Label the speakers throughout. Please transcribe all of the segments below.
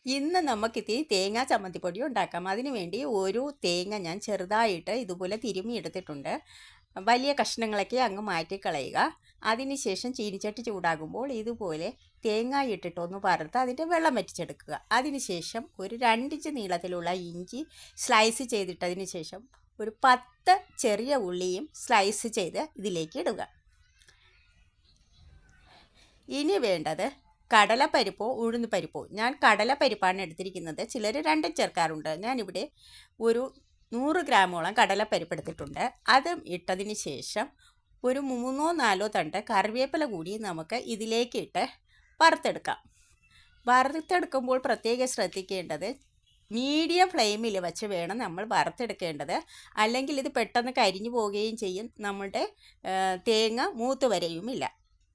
Speaker 1: ഇന്ന് നമുക്കിത്തിരി തേങ്ങാ ചമ്മന്തിപ്പൊടി ഉണ്ടാക്കാം. അതിന് വേണ്ടി ഒരു തേങ്ങ ഞാൻ ചെറുതായിട്ട് ഇതുപോലെ തിരുമ്മി എടുത്തിട്ടുണ്ട്. വലിയ കഷ്ണങ്ങളൊക്കെ അങ്ങ് മാറ്റിക്കളയുക. അതിനുശേഷം ചീനിച്ചട്ടി ചൂടാകുമ്പോൾ ഇതുപോലെ തേങ്ങ ഇട്ടിട്ടൊന്ന് വറുത്ത് അതിൻ്റെ വെള്ളം വറ്റിച്ചെടുക്കുക. അതിനുശേഷം ഒരു 2 ഇഞ്ച് നീളത്തിലുള്ള ഇഞ്ചി സ്ലൈസ് ചെയ്തിട്ടതിന് ശേഷം ഒരു 10 ചെറിയ ഉള്ളിയും സ്ലൈസ് ചെയ്ത് ഇതിലേക്ക് ഇടുക. ഇനി വേണ്ടത് കടലപ്പരിപ്പോ ഉഴുന്ന് പരിപ്പോ. ഞാൻ കടലപ്പരിപ്പാണ് എടുത്തിരിക്കുന്നത്. ചിലർ രണ്ടും ചേർക്കാറുണ്ട്. ഞാനിവിടെ ഒരു 100 ഗ്രാമോളം കടലപ്പരിപ്പ് എടുത്തിട്ടുണ്ട്. അതും ഇട്ടതിന് ശേഷം ഒരു 3-4 തണ്ട് കറിവേപ്പില കൂടി നമുക്ക് ഇതിലേക്ക് ഇട്ട് വറുത്തെടുക്കാം. വറുത്തെടുക്കുമ്പോൾ പ്രത്യേകം ശ്രദ്ധിക്കേണ്ടത് മീഡിയം ഫ്ലെയിമിൽ വെച്ച് വേണം നമ്മൾ വറുത്തെടുക്കേണ്ടത്. അല്ലെങ്കിൽ ഇത് പെട്ടെന്ന് കരിഞ്ഞു പോവുകയും ചെയ്യും. നമ്മളുടെ തേങ്ങ മൂത്ത് വരെയുമില്ല.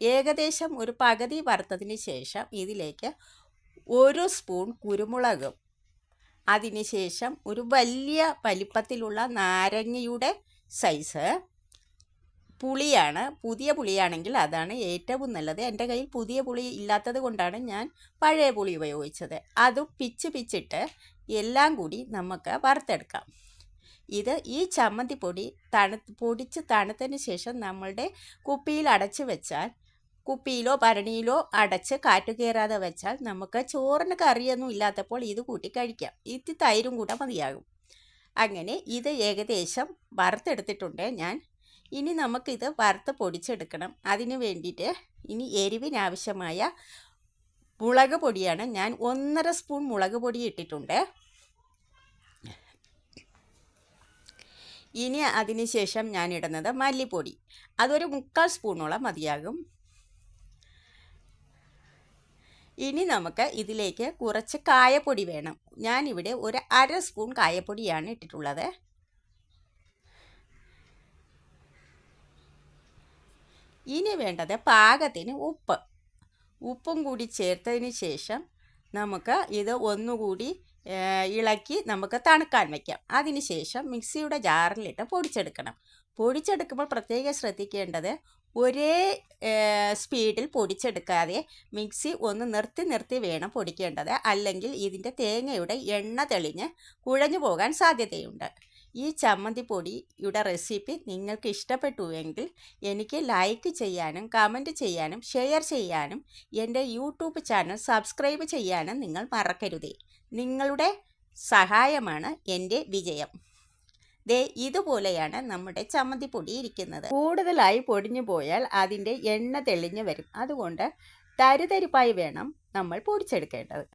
Speaker 1: ഏകദേശം ഒരു പകുതി വറുത്തതിന് ശേഷം ഇതിലേക്ക് 1 സ്പൂൺ കുരുമുളകും അതിനുശേഷം ഒരു വലിയ വലിപ്പത്തിലുള്ള നാരങ്ങയുടെ സൈസ് പുളിയാണ്. പുതിയ പുളിയാണെങ്കിൽ അതാണ് ഏറ്റവും നല്ലത്. എൻ്റെ കയ്യിൽ പുതിയ പുളി ഇല്ലാത്തത് കൊണ്ടാണ് ഞാൻ പഴയ പുളി ഉപയോഗിച്ചത്. അതും പിച്ചിട്ട് എല്ലാം കൂടി നമുക്ക് വറുത്തെടുക്കാം. ഈ ചമ്മന്തിപ്പൊടി പൊടിച്ച് തണുത്തതിന് ശേഷം നമ്മളുടെ കുപ്പിയിൽ അടച്ച് വെച്ചാൽ, കുപ്പിയിലോ ഭരണിയിലോ അടച്ച് കാറ്റ് കയറാതെ വെച്ചാൽ നമുക്ക് ചോറിന് കറിയൊന്നും ഇല്ലാത്തപ്പോൾ ഇത് കൂട്ടി കഴിക്കാം. ഇത് തൈരും കൂടെ മതിയാകും. അങ്ങനെ ഇത് ഏകദേശം വറുത്തെടുത്തിട്ടുണ്ട് ഞാൻ. ഇനി നമുക്കിത് വറുത്ത് പൊടിച്ചെടുക്കണം. അതിന് വേണ്ടിയിട്ട് ഇനി എരിവിനാവശ്യമായ മുളക് പൊടിയാണ്. ഞാൻ 1.5 സ്പൂൺ മുളക് പൊടി ഇട്ടിട്ടുണ്ട്. ഇനി അതിന് ശേഷം ഞാൻ ഇടുന്നത് മല്ലിപ്പൊടി. അതൊരു 3/4 സ്പൂണോളം മതിയാകും. ഇനി നമുക്ക് ഇതിലേക്ക് കുറച്ച് കായപ്പൊടി വേണം. ഞാനിവിടെ ഒരു 1/2 സ്പൂൺ കായപ്പൊടിയാണ് ഇട്ടിട്ടുള്ളത്. ഇനി വേണ്ടത് പാകത്തിന് ഉപ്പും കൂടി ചേർത്തതിന് ശേഷം നമുക്ക് ഇത് ഒന്നുകൂടി ഇളക്കി നമുക്ക് തണുക്കാൻ വയ്ക്കാം. അതിനുശേഷം മിക്സിയുടെ ജാറിലിട്ട് പൊടിച്ചെടുക്കുമ്പോൾ പ്രത്യേകം ശ്രദ്ധിക്കേണ്ടത് ഒരേ സ്പീഡിൽ പൊടിച്ചെടുക്കാതെ മിക്സി ഒന്ന് നിർത്തി വേണം പൊടിക്കേണ്ടത്. അല്ലെങ്കിൽ ഇതിൻ്റെ തേങ്ങയുടെ എണ്ണ തെളിഞ്ഞ് കുഴഞ്ഞു പോകാൻ സാധ്യതയുണ്ട്. ഈ ചമ്മന്തിപ്പൊടിയുടെ റെസിപ്പി നിങ്ങൾക്ക് ഇഷ്ടപ്പെട്ടുവെങ്കിൽ എനിക്ക് ലൈക്ക് ചെയ്യാനും കമൻറ്റ് ചെയ്യാനും ഷെയർ ചെയ്യാനും എൻ്റെ യൂട്യൂബ് ചാനൽ സബ്സ്ക്രൈബ് ചെയ്യാനും നിങ്ങൾ മറക്കരുതേ. നിങ്ങളുടെ സഹായമാണ് എൻ്റെ വിജയം. ഇതുപോലെയാണ് നമ്മുടെ ചമ്മന്തിപ്പൊടി ഇരിക്കുന്നത്. കൂടുതലായി പൊടിഞ്ഞു പോയാൽ അതിൻ്റെ എണ്ണ തെളിഞ്ഞു വരും. അതുകൊണ്ട് തരിതരിപ്പായി വേണം നമ്മൾ പൊടിച്ചെടുക്കേണ്ടത്.